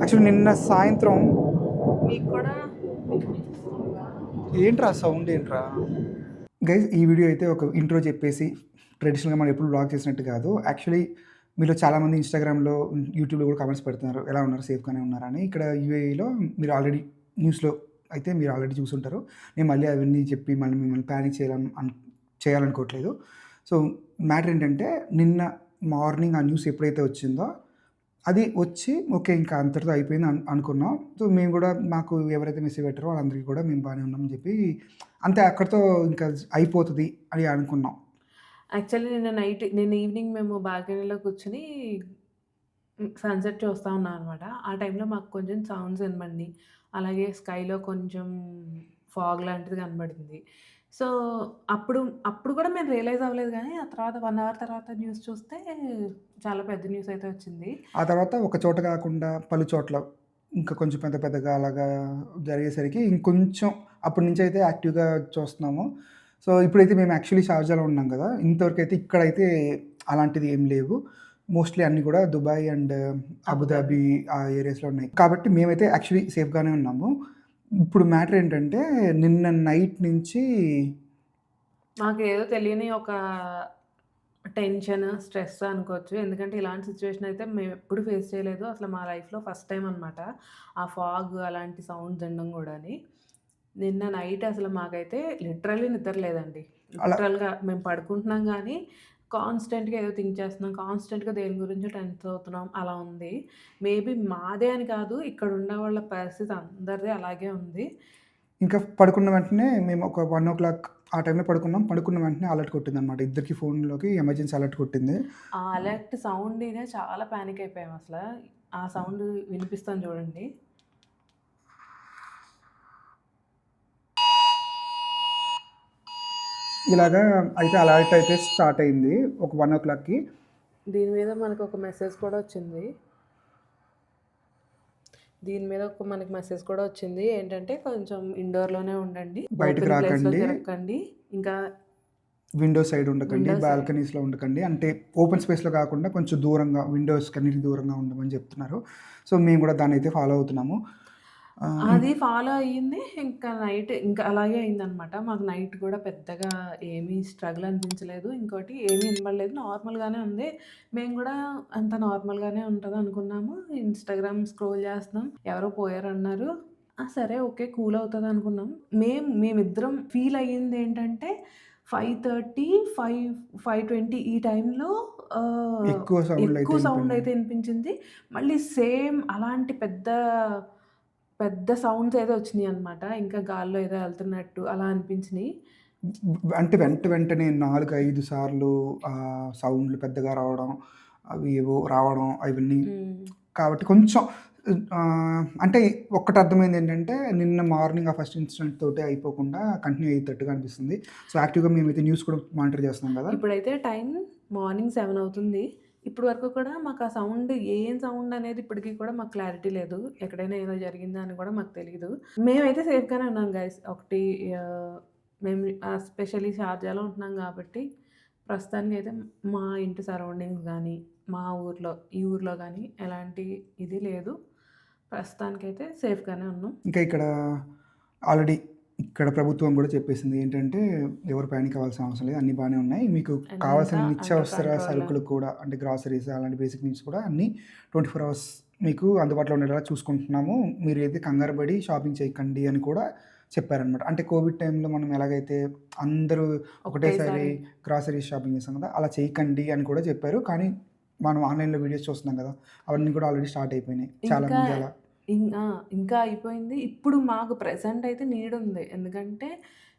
Actually నిన్న సాయంత్రం మీకు కూడా ఏంట్రా సౌండ్ ఏంట్రా గైస్, ఈ వీడియో అయితే ఒక ఇంట్రో చెప్పేసి ట్రెడిషనల్గా మనం ఎప్పుడు బ్లాగ్ చేసినట్టు కాదు. యాక్చువల్లీ మీలో చాలామంది ఇన్స్టాగ్రామ్లో, యూట్యూబ్లో కూడా కామెంట్స్ పెడుతున్నారు, ఎలా ఉన్నారు, సేఫ్గానే ఉన్నారని. ఇక్కడ యూఏఈలో మీరు ఆల్రెడీ న్యూస్లో అయితే మీరు ఆల్రెడీ చూసుంటారు. నేను మళ్ళీ అవన్నీ చెప్పి మళ్ళీ మిమ్మల్ని ప్యానిక్ చేయాలనుకోవట్లేదు. సో మ్యాటర్ ఏంటంటే, నిన్న మార్నింగ్ ఆ న్యూస్ ఎప్పుడైతే వచ్చిందో అది వచ్చి ఓకే ఇంకా అంతటితో అయిపోయింది అనుకున్నాం. సో మేము కూడా మాకు ఎవరైతే మెసేజ్ పెట్టారో వాళ్ళందరికీ కూడా మేము బాగానే ఉన్నామని చెప్పి అంతే అక్కడితో ఇంకా అయిపోతుంది అని అనుకున్నాం. యాక్చువల్లీ నిన్న ఈవినింగ్ మేము బాల్కనీలో కూర్చొని సన్‌సెట్ చూస్తా ఉన్నాం అనమాట. ఆ టైంలో మాకు కొంచెం సౌండ్స్ వినబడినియి. అలాగే స్కైలో కొంచెం ఫాగ్ లాంటిది కనబడింది. సో, అప్పుడు అప్పుడు కూడా మేము రియలైజ్ అవ్వలేదు గానీ, ఆ తర్వాత 1 అవర్ తర్వాత న్యూస్ చూస్తే చాలా పెద్ద న్యూస్ అయితే వచ్చింది. ఆ తర్వాత ఒక చోట కాకుండా పలు చోట్ల ఇంకా కొంచెం పెద్ద పెద్దగా అలాగా జరిగేసరికి ఇంకొంచెం అప్పటి నుంచి అయితే యాక్టివ్‌గా చూస్తున్నాము. సో ఇప్పుడైతే మేము యాక్చువల్లీ షార్జాలో ఉన్నాం కదా! ఇంతవరకైతే ఇక్కడైతే అలాంటిది ఏం లేవు. మోస్ట్‌లీ అన్నీ కూడా దుబాయ్ అండ్ అబుదాబి ఆ ఏరియాస్‌లో ఉన్నాయి. కాబట్టి మేమైతే యాక్చువల్లీ సేఫ్‌గానే ఉన్నాము. ఇప్పుడు మ్యాటర్ ఏంటంటే, నిన్న నైట్ నుంచి మాకేదో తెలియని ఒక టెన్షన్, స్ట్రెస్ అనుకోవచ్చు. ఎందుకంటే ఇలాంటి సిట్యుయేషన్ అయితే మేమెప్పుడు ఫేస్ చేయలేదు. అసలు మా లైఫ్‌లో ఫస్ట్ టైమ్ అనమాట. ఆ ఫాగ్ అలాంటి సౌండ్స్ వినడం గూడాని. నిన్న నైట్ అసలు మాకైతే లిటరల్లీ నిద్ర లేదండి. అలా లిటరల్‌గా మేము పడుకుంటున్నాం గానీ, కాన్స్టెంట్‌గా ఏదో థింక్ చేస్తున్నాం. కాన్స్టెంట్‌గా దేని గురించో టెన్షన్ అవుతున్నాం. అలా ఉంది. మేబీ మాదే అని కాదు, ఇక్కడ ఉన్న వాళ్ళ పరిస్థితి అందరిది అలాగే ఉంది. ఇంకా పడుకున్న వెంటనే మేము ఒక 1:00 ఆ టైంలో పడుకున్నాం. పడుకున్న వెంటనే అలర్ట్ కొట్టిందనమాట. ఇద్దరికి ఫోన్‌లోకి ఎమర్జెన్సీ అలర్ట్ కొట్టింది. ఆ అలర్ట్ సౌండ్ ఇనే చాలా పానిక్ అయిపోయాం అసల. ఆ సౌండ్ వినిపిస్తాను చూడండి. ఇలాగా అయితే అలర్ట్ అయితే స్టార్ట్ అయింది ఒక 1:00కి. దీని మీద మనకొక మెసేజ్ కూడా వచ్చింది. మనకి మెసేజ్ కూడా వచ్చింది. ఏంటంటే కొంచెం ఇండోర్‌లోనే ఉండండి. బయటకి ఓపెన్ ప్లేస్‌లో రాకండి. తిరగకండి. ఇంకా విండో సైడ్ ఉండకండి. విండో సైడ్ బాల్కనీస్‌లో ఉండకండి. అంటే ఓపెన్ స్పేస్‌లో కాకుండా కొంచెం దూరంగా విండోస్‌కన్నిటికి దూరంగా ఉండమని చెప్తున్నారు. సో మేము కూడా దాన్నైతే ఫాలో అవుతున్నాము. ఇం అది ఫాలో అయ్యింది. ఇంకా నైట్ ఇంకా అలాగే అయిందనమాట. మాకు నైట్ కూడా పెద్దగా ఏమీ స్ట్రగుల్ అనిపించలేదు. ఇంకోటి ఏమీ ఇనబడలేదు. నార్మల్‌గానే ఉంది. మేము కూడా అంతా నార్మల్‌గానే ఉంటదనుకున్నాము. ఇన్‌స్టాగ్రామ్ స్క్రోల్ చేస్తున్నాం. ఎవరో పోయారన్నారు. ఆ! సరే ఓకే. కూల్ అవుతదనుకున్నాం. మేమిద్దరం ఫీల్ అయ్యిందేంటంటే 5:30, 5:20 ఈ టైంలో ఎక్కువ సౌండ్‌లయితే ఎక్కువ సౌండ్ వినిపినాయి. అయితే ఇనిపించింది. మళ్ళీ సేమ్ అలాంటి పెద్ద పెద్ద సౌండ్స్ ఏదో వచ్చినియనమాట. ఇంకా గాల్లో ఏదో ఎళ్తున్నట్టు అలా అనిపించినియి. అంటే వెంటనే 4, 5 సార్లు సౌండ్‌లు పెద్దగా రావడం, అవి ఏవో రావడం అవన్నీ. హ్మ్. కాబట్టి కొంచెం అంటే ఒక్కటి అర్థమైందేంటంటే, నిన్న మార్నింగ్ ఆ ఫస్ట్ ఇన్సిడెంట్ తోటే అయిపోకుండా కంటిన్యూ అయ్యేటట్టుగా అనిపిస్తుంది. సో యాక్టివ్‌గా మేమైతే న్యూస్ కూడా మానిటర్ చేస్తున్నాం కదా! ఇప్పుడైతే టైం మార్నింగ్ 7 అవుతుంది. ఇప్పటి వరకు కూడా మాకు ఆ సౌండ్ ఏం సౌండ్ అనేది ఇప్పటికి కూడా మాకు క్లారిటీ లేదు. ఎక్కడైనా ఏదో జరిగిందా అని కూడా మాకు తెలీదు. మేమైతే సేఫ్‌గానే ఉన్నాం గైస్. ఒకటి ఆహ్, మేము ఎస్పెషల్లీ షార్జాలో ఉంటున్నాం కాబట్టి ప్రస్తుతానికైతే మా ఇంటి సరౌండింగ్స్ గానీ, మా ఊర్లో ఈ ఊర్లో గానీ ఎలాంటి ఇది లేదు. ప్రస్తుతానికైతే సేఫ్‌గానే ఉన్నాం. ఇంకా ఇక్కడ ఆల్రెడీ ఇక్కడ ప్రభుత్వం కూడా చెప్పేసింది ఏంటంటే, ఎవరు పానిక్ అవ్వాల్సిన అవసరం లేదు. అన్నీ బానే ఉన్నాయి. మీకు కావాల్సిన అంతా అండర్ నిత్యావసర కంట్రోల్. సరుకులు కూడా అంటే గ్రాసరీస్ అలాంటి బేసిక్ నీడ్స్ కూడా అన్నీ 24 అవర్స్ మీకు అందుబాటులో ఉండేలా చూసుకుంటున్నాము. మీరైతే కంగారు పడి షాపింగ్ చేయకండి అని కూడా చెప్పారనమాట. అంటే కోవిడ్ టైంలో మనం ఎలాగైతే అందరూ ఒకటేసారి ఒకటేసారి గ్రాసరీస్ షాపింగ్ చేసాం కదా! అలా చేయకండి అని కూడా చెప్పారు. కానీ మనం ఆన్‌లైన్‌లో వీడియోస్ చూస్తున్నాం కదా! అవన్నీ కూడా ఆల్రెడీ స్టార్ట్ అయిపోయినాయి. ఇంకా చాలామంది అలా ఆ! ఇంకా అయిపోయింది. ఇప్పుడు మాకు ప్రెజెంట్ అయితే నీడుంది. ఎందుకంటే,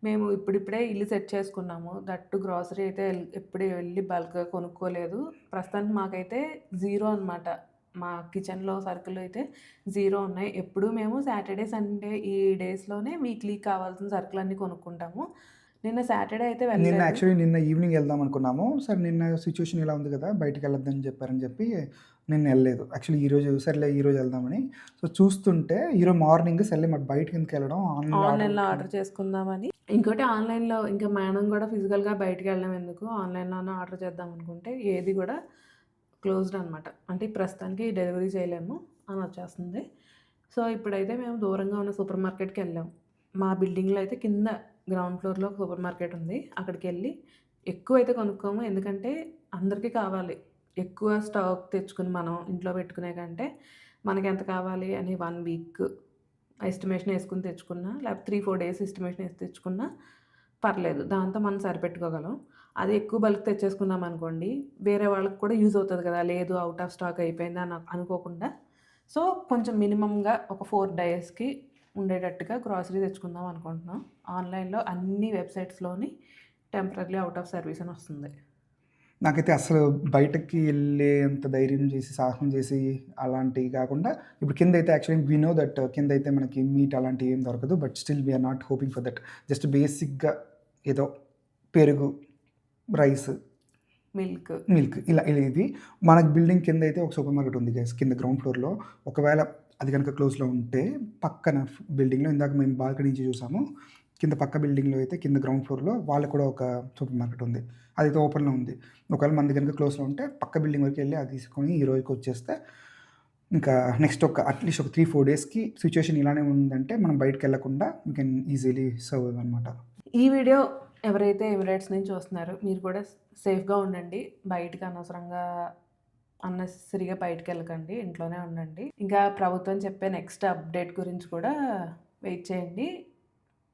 మేము ఇప్పుడిప్పుడే ఇల్లు సెట్ చేసుకున్నాము. దట్ టూ గ్రోసరీ అయితే ఎప్పుడు వెళ్లి బల్క్‌గా కొనుక్కోలేదు. ప్రస్తుతానికి మాకైతే జీరో అనమాట. మా కిచెన్‌లో సరుకులైతే జీరో ఉన్నాయి. ఎప్పుడు మేము సాటర్‌డే, సండే ఈ డేస్‌లోనే వీక్లీకి కావాల్సిన సరుకులన్నీ కొనుక్కుంటాము. నిన్న సాటర్‌డే అయితే వెళ్ళలేదు. నిన్న ఈవినింగ్ ఎళ్దాం అనుకున్నాము. సరే నిన్న సిట్యుయేషన్ ఇలా ఉంది కదా! బయటికెళ్ళొద్దని చెప్పారని చెప్పి నిన్న ఎళ్ళలేదు. యాక్చువల్లీ ఈరోజు సర్లే ఈరోజు ఎళ్దామని. సో చూస్తుంటే ఈరోజు మార్నింగ్ సర్లే మరి బయటికెందుకెళ్ళడం ఆన్‌లైన్‌లో ఆర్డర్ ఆన్‌లైన్‌లో పెట్టుకుందాం. ఆర్డర్ చేసుకుందామని. ఇంకోటి ఆన్‌లైన్‌లో ఇంకా మేడం గూడా ఫిజికల్‌గా బయటికెళ్ళడం ఎందుకు, ఆన్‌లైన్‌లోనే ఆర్డర్ చేద్దాం అనుకుంటే ఏది గూడా క్లోజ్డ్ అనమాట. అంటే ప్రస్తుతానికి డెలివరీ చేయలేము. అని వచ్చేస్తుంది. సో, ఇప్పుడైతే మేము దూరంగా ఉన్న సూపర్ మార్కెట్‌కి వెళ్ళాం. మా బిల్డింగ్‌లో అయితే కింద గ్రౌండ్ ఫ్లోర్‌లో ఒక సూపర్ మార్కెట్ ఉంది. అక్కడికెళ్ళి ఎక్కువైతే కొనుక్కోము. ఎందుకంటే అందరికీ కావాలి. ఎక్కువ స్టాక్ తెచ్చుకొని మనం ఇంట్లో పెట్టుకునే కంటే మనకెంత కావాలి అని 1 వీక్ ఎస్టిమేషన్ యేసుకొని తెచ్చుకున్నా, లేకపోతే 3, 4 డేస్ ఎస్టిమేషన్ యేసి తెచ్చుకున్నా పర్లేదు. దాంతో మనం సరిపెట్టుకోగలం. అదే ఎక్కువ బల్క్ తెచ్చేసుకున్నామనుకోండి, వేరే వాళ్ళకి కూడా యూజ్ అవుతది కదా! లేదు ఔట్ ఆఫ్ స్టాక్ అయిపోయింది అని అనుకోకుండా. సో, కొంచెం మినిమమ్‌గా ఒక 4 డేస్‌కి ఉండేటట్టుగా గ్రోసరీ తెచ్చుకుందాం అనుకుంటున్నాం. ఆన్‌లైన్‌లో అన్ని వెబ్‌సైట్స్‌లోని టెంపరరీలీ ఔట్ ఆఫ్ సర్వీస్ అని వస్తుంది. నాకైతే అస్సలు బయటకి వెళ్ళేంత ధైర్యం చేసి, సాహసం చేసి అలాంటివి కాకుండా ఇప్పుడు కిందైతే యాక్చువల్లీ వి నో దట్ కిందైతే మనకి మీట్ అలాంటివి ఏం దొరకదు. But still we are not hoping for that. Just బేసిక్‌గా ఏదో పెరుగు, రైస్, మిల్క్. మిల్క్ ఇలా ఇది. మనకి బిల్డింగ్ కిందైతే ఒక సూపర్ మార్కెట్ ఉంది గైస్. కింద గ్రౌండ్ ఫ్లోర్‌లో. ఒకవేళ అది గనుక క్లోజ్‌లో ఉంటే పక్కన బిల్డింగ్‌లో ఇందాక మేము బాల్కనీ నుంచి చూసాము. కింద పక్క బిల్డింగ్‌లో అయితే కింద గ్రౌండ్ ఫ్లోర్‌లో వాళ్ళకి కూడా ఒక సూపర్ మార్కెట్ ఉంది. అదైతే ఓపెన్‌లో ఉంది. ఒకవేళ మనది గనుక క్లోజ్‌లో ఉంటే పక్క బిల్డింగ్ వరకు వెళ్ళి అది తీసుకొని ఈ రోజుకి వచ్చేస్తే ఇంకా నెక్స్ట్ అట్‌లీస్ట్ ఒక 3, 4 డేస్‌కి సిట్యుయేషన్ ఇలానే ఉందంటే మనం బయటికెళ్ళకుండా వీ కెన్ ఈజీలీ సర్వైవ్ అనమాట. ఈ వీడియో ఎవరైతే ఎమిరేట్స్ నుంచి చూస్తున్నారో మీరు కూడా సేఫ్‌గా ఉండండి. బయటికి అనవసరంగా అన్నెసెసరీగా బయటికెళ్ళకండి. ఇంట్లోనే ఉండండి. ఇంకా ప్రభుత్వం చెప్పే నెక్స్ట్ అప్డేట్ గురించి కూడా వెయిట్ చేయండి.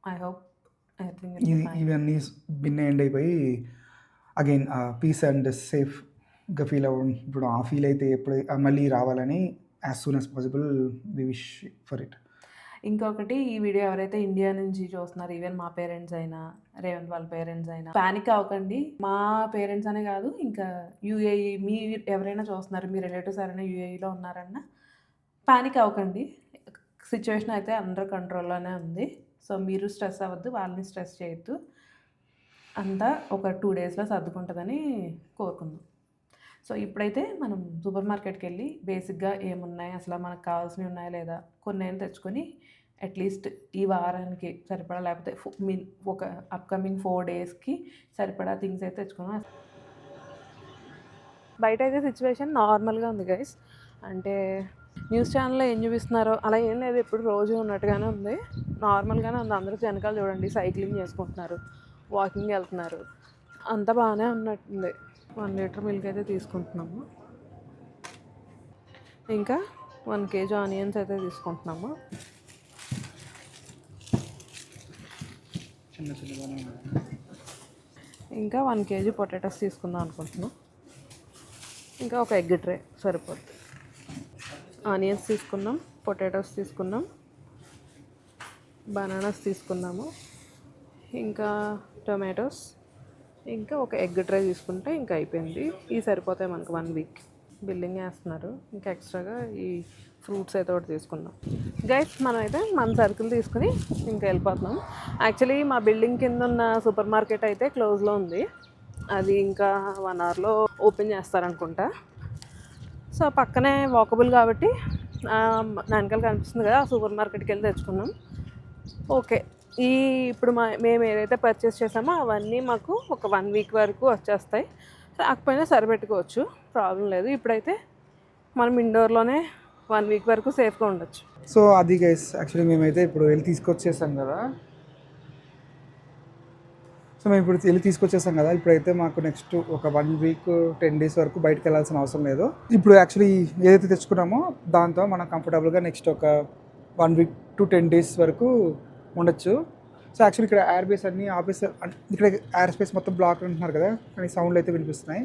I hope everything will be fine. ఇవన్నీ భిన్న ఎండ్ అయిపోయి అగైన్ పీస్ అండ్ సేఫ్‌గా ఫీల్ అవ్వడం. ఇప్పుడు ఆ ఫీల్ అయితే ఎప్పుడు మళ్ళీ రావాలని as soon as possible we wish for it. ఇంకొకటి ఈ వీడియో ఎవరైతే ఇండియా నుంచి చూస్తున్నారో ఈవెన్ మా పేరెంట్స్ అయినా, రేవంత్ వాళ్ళ పేరెంట్స్ అయినా పానిక్ అవ్వకండి. మా పేరెంట్స్ అనే కాదు ఇంకా యూఏఈ ఎవరైనా చూస్తున్నారు, మీ రిలేటివ్స్ ఎవరైనా యూఏఈలో ఉన్నారన్నా పానిక్ అవ్వకండి. సిచ్యువేషన్ అయితే అండర్ కంట్రోల్‌లోనే ఉంది. సో, మీరు స్ట్రెస్ అవ్వద్దు, వాళ్ళని స్ట్రెస్ చేయొద్దు. అంతా ఒక 2 డేస్‌లో సర్దుకుంటదని కోరుకుందాం. సో, ఇప్పుడైతే మనం సూపర్ మార్కెట్‌కెళ్ళి బేసిక్‌గా ఏమున్నాయి, అసలు మనకు కావాల్సినవి ఉన్నాయా లేదా కొన్నైనా తెచ్చుకొని అట్‌లీస్ట్ ఈ వారానికి సరిపడా లేకపోతే ఒక అప్‌కమింగ్ 4 డేస్‌కి సరిపడా థింగ్స్ అయితే తెచ్చుకుందాం. బయటైతే సిచ్యువేషన్ నార్మల్‌గా ఉంది గైస్. అంటే న్యూస్ ఛానల్‌లో ఏం చూపిస్తున్నారో అలా ఏం లేదు. ఎప్పుడు రోజు ఉన్నట్టుగానే ఉంది. నార్మల్‌గానే ఉంది. అందరూ వెనకాల చూడండి సైక్లింగ్ చేసుకుంటున్నారు, వాకింగ్ వెళ్తున్నారు. అంతా బాగానే ఉన్నట్టుంది. 1 లీటర్ మిల్క్ అయితే తీసుకుంటున్నాము. ఇంకా 1 కేజీ ఆనియన్స్ అయితే తీసుకుంటున్నాము. ఇంకా 1 కేజీ పొటాటోస్ తీసుకుందాం అనుకుంటున్నాం. ఇంకా ఒక ఎగ్ ట్రే సరిపోద్ది. ఆనియన్స్ తీసుకున్నాం, పొటాటోస్ తీసుకున్నాం, బనానాస్ తీసుకున్నాము, ఇంకా టొమాటోస్, ఇంకా ఒక ఎగ్ ట్రే తీసుకుంటే ఇంకా అయిపోయింది. ఇవి సరిపోతాయి మనకు 1 వీక్. బిల్లింగ్ వేస్తున్నారు. ఇంకా ఎక్స్ట్రాగా ఈ ఫ్రూట్స్ అయితే ఒకటి తీసుకున్నాం. గైస్ మనమైతే మన సరుకులు తీసుకుని ఇంకా వెళ్ళిపోతున్నాం. యాక్చువల్లీ మా బిల్డింగ్ కింద ఉన్న సూపర్ మార్కెట్ అయితే క్లోజ్లో ఉంది. అది ఇంకా 1 అవర్లో ఓపెన్ చేస్తారనుకుంటా. సో, పక్కనే వాకబుల్ కాబట్టి నా వెనకాల కనిపిస్తుంది కదా, ఆ సూపర్ మార్కెట్కి వెళ్ళి తెచ్చుకున్నాం. ఓకే, ఇప్పుడు మేము ఏదైతే పర్చేస్ చేసామో అవన్నీ మాకు ఒక 1 వీక్ వరకు వచ్చేస్తాయి. రాకపోయినా సరిపెట్టుకోవచ్చు, ప్రాబ్లం లేదు. ఇప్పుడైతే మనం ఇండోర్లోనే 1 వీక్ వరకు సేఫ్గా ఉండొచ్చు. సో అది గైస్ యాక్చువల్లీ మేమైతే ఇప్పుడు వెళ్ళి తీసుకొచ్చేసాం కదా. సో మేము ఇప్పుడు వెళ్ళి తీసుకొచ్చేసాం కదా. ఇప్పుడైతే మాకు నెక్స్ట్ ఒక 1 వీక్ 10 డేస్ వరకు బయటకు వెళ్ళాల్సిన అవసరం లేదు. ఇప్పుడు యాక్చువల్లీ ఏదైతే తెచ్చుకున్నామో దాంతో మనం కంఫర్టబుల్గా నెక్స్ట్ ఒక 1 వీక్ టు 10 డేస్ వరకు ఉండొచ్చు. సో యాక్చువల్లీ ఇక్కడ ఎయిర్ బేస్ అన్నీ ఆఫీస్ ఇక్కడ ఎయిర్ స్పేస్ మొత్తం బ్లాక్ అంటున్నారు కదా, కానీ సౌండ్లు అయితే వినిపిస్తున్నాయి.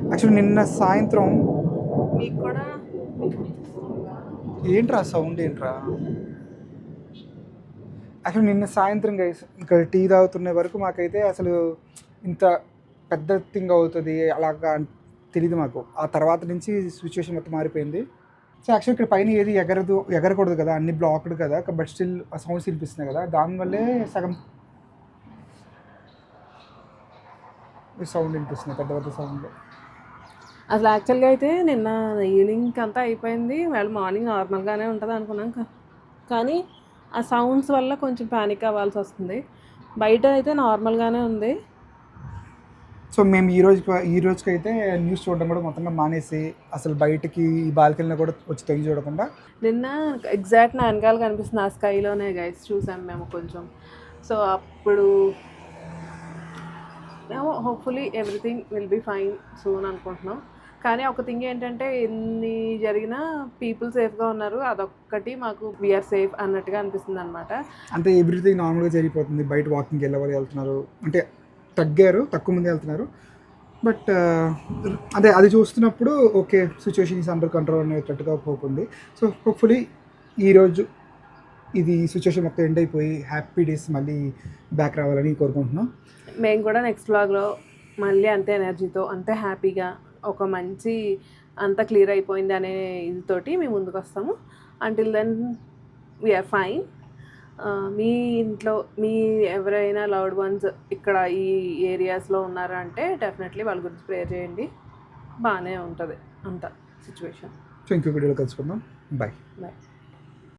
యాక్చువల్లీ నిన్న సాయంత్రం మీకు కూడా ఏంట్రా సౌండ్ ఏంట్రా? యాక్చువల్లీ నిన్న సాయంత్రం గైస్ ఇక్కడ టీ తాగుతున్న వరకు మాకైతే అసలు ఇంత పెద్ద థింగ్ అవుతుంది అలాగా తెలియదు మాకు. ఆ తర్వాత నుంచి సిచ్యువేషన్ మొత్తం మారిపోయింది. సో యాక్చువల్లీ ఇక్కడ పైన ఏది ఎగరకూడదు కదా, అన్ని బ్లాక్డ్ కదా, బట్ స్టిల్ సౌండ్స్ వినిపిస్తున్నాయి కదా, దానివల్లే సగం సౌండ్ వినిపిస్తుంది, పెద్ద పెద్ద సౌండ్. అసలు యాక్చువల్గా అయితే నిన్న ఈవినింగ్ అంతా అయిపోయింది, వాళ్ళు మార్నింగ్ నార్మల్గానే ఉంటుంది అనుకున్నాం. కానీ ఆ సౌండ్స్ వల్ల కొంచెం ప్యానిక్ అవ్వాల్సి వస్తుంది. బయట అయితే నార్మల్గానే ఉంది. సో మేము ఈ రోజుకైతే న్యూస్ చూడడం కూడా మొత్తంగా మానేసి అసలు బయటికి ఈ బాల్కనీలో కూడా వచ్చి తెగి చూడకుండా నిన్న ఎగ్జాక్ట్ నా వెనకాల కనిపిస్తుంది ఆ స్కైలోనే గైస్ చూసాం మేము కొంచెం. సో అప్పుడు hopefully everything will be fine soon అనుకుంటున్నాం. కానీ ఒక థింగ్ ఏంటంటే ఎన్ని జరిగినా పీపుల్ సేఫ్గా ఉన్నారు, అదొక్కటి మాకు వీఆర్ సేఫ్ అన్నట్టుగా అనిపిస్తుంది అనమాట. అంటే ఎవ్రీథింగ్ నార్మల్గా జరిగిపోతుంది. బయట వాకింగ్కి వెళ్ళేవారు వెళ్తున్నారు, అంటే తక్కువ మంది వెళ్తున్నారు. బట్ అదే అది చూస్తున్నప్పుడు okay situation is under control అనేటట్టుగా హోప్ ఉంది. సో హోప్ఫుల్లీ ఈరోజు ఇది సిచ్యువేషన్ మొత్తం ఎండ్ అయిపోయి హ్యాపీ డేస్ మళ్ళీ బ్యాక్ రావాలని కోరుకుంటున్నాం. మేము కూడా నెక్స్ట్ వ్లాగ్లో మళ్ళీ అంతే ఎనర్జీతో అంతే హ్యాపీగా ఒక మంచి అంతా క్లియర్ అయిపోయింది అనే ఇదితోటి మేము ముందుకు వస్తాము. Until then we're fine. మీ ఇంట్లో మీ ఎవరైనా లవ్డ్ వన్స్ ఇక్కడ ఈ ఏరియాస్లో ఉన్నారు అంటే డెఫినెట్లీ వాళ్ళ గురించి ప్రేయర్ చేయండి. బాగానే ఉంటుంది అంత సిచ్యువేషన్. సో ఇంకో వీడియోలో కలుసుకుందాం. బాయ్. బాయ్.